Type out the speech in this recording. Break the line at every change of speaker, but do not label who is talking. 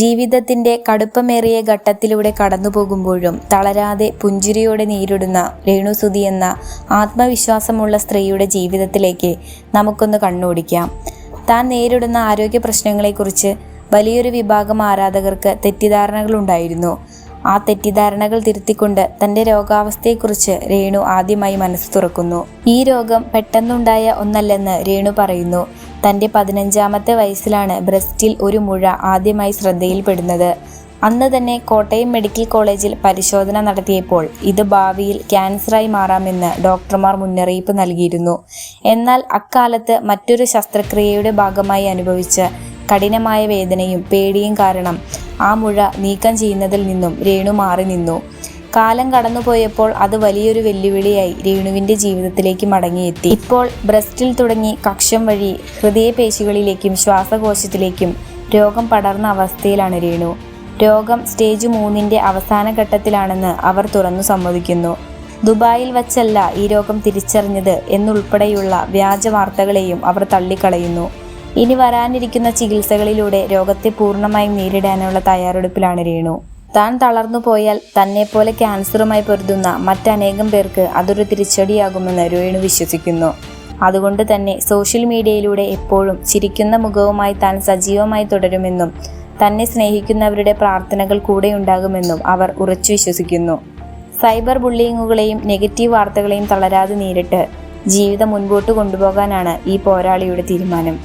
ജീവിതത്തിന്റെ കടുപ്പമേറിയ ഘട്ടത്തിലൂടെ കടന്നുപോകുമ്പോഴും തളരാതെ പുഞ്ചിരിയോടെ നേരിടുന്ന രേണുസുതി എന്ന ആത്മവിശ്വാസമുള്ള സ്ത്രീയുടെ ജീവിതത്തിലേക്ക് നമുക്കൊന്ന് കണ്ണോടിക്കാം. താൻ നേരിടുന്ന ആരോഗ്യ പ്രശ്നങ്ങളെക്കുറിച്ച് വലിയൊരു വിഭാഗം ആരാധകർക്ക് തെറ്റിദ്ധാരണകളുണ്ടായിരുന്നു. ആ തെറ്റിദ്ധാരണകൾ തിരുത്തിക്കൊണ്ട് തൻ്റെ രോഗാവസ്ഥയെക്കുറിച്ച് രേണു ആദ്യമായി മനസ്സ് തുറക്കുന്നു. ഈ രോഗം പെട്ടെന്നുണ്ടായ ഒന്നല്ലെന്ന് രേണു പറയുന്നു. തൻ്റെ 15ാമത്തെ വയസ്സിലാണ് ബ്രസ്റ്റിൽ ഒരു മുഴ ആദ്യമായി ശ്രദ്ധയിൽപ്പെടുന്നത്. അന്ന് തന്നെ കോട്ടയം മെഡിക്കൽ കോളേജിൽ പരിശോധന നടത്തിയപ്പോൾ ഇത് ഭാവിയിൽ ക്യാൻസറായി മാറാമെന്ന് ഡോക്ടർമാർ മുന്നറിയിപ്പ് നൽകിയിരുന്നു. എന്നാൽ അക്കാലത്ത് മറ്റൊരു ശസ്ത്രക്രിയയുടെ ഭാഗമായി അനുഭവിച്ച കഠിനമായ വേദനയും പേടിയും കാരണം ആ മുഴ നീക്കം ചെയ്യുന്നതിൽ നിന്നും രേണു മാറി നിന്നു. കാലം കടന്നുപോയപ്പോൾ അത് വലിയൊരു വെല്ലുവിളിയായി രേണുവിൻ്റെ ജീവിതത്തിലേക്ക് മടങ്ങിയെത്തി. ഇപ്പോൾ ബ്രസ്റ്റിൽ തുടങ്ങി കക്ഷം വഴി ഹൃദയപേശികളിലേക്കും ശ്വാസകോശത്തിലേക്കും രോഗം പടർന്ന അവസ്ഥയിലാണ് രേണു. രോഗം സ്റ്റേജ് 3ന്റെ അവസാന ഘട്ടത്തിലാണെന്ന് അവർ തുറന്നു സമ്മതിക്കുന്നു. ദുബായിൽ വച്ചല്ല ഈ രോഗം തിരിച്ചറിഞ്ഞത് എന്നുൾപ്പെടെയുള്ള വ്യാജ വാർത്തകളെയും അവർ തള്ളിക്കളയുന്നു. ഇനി വരാനിരിക്കുന്ന ചികിത്സകളിലൂടെ രോഗത്തെ പൂർണ്ണമായും നേരിടാനുള്ള തയ്യാറെടുപ്പിലാണ് രേണു. താൻ തളർന്നു പോയാൽ തന്നെപ്പോലെ ക്യാൻസറുമായി പൊരുതുന്ന മറ്റനേകം പേർക്ക് അതൊരു തിരിച്ചടിയാകുമെന്ന് രേണു വിശ്വസിക്കുന്നു. അതുകൊണ്ട് തന്നെ സോഷ്യൽ മീഡിയയിലൂടെ എപ്പോഴും ചിരിക്കുന്ന മുഖവുമായി താൻ സജീവമായി തുടരുമെന്നും തന്നെ സ്നേഹിക്കുന്നവരുടെ പ്രാർത്ഥനകൾ കൂടെയുണ്ടാകുമെന്നും അവർ ഉറച്ചു വിശ്വസിക്കുന്നു. സൈബർ ബുള്ളിയിങ്ങുകളെയും നെഗറ്റീവ് വാർത്തകളെയും തളരാതെ നേരിട്ട് ജീവിതം മുൻപോട്ട് കൊണ്ടുപോകാനാണ് ഈ പോരാളിയുടെ തീരുമാനം.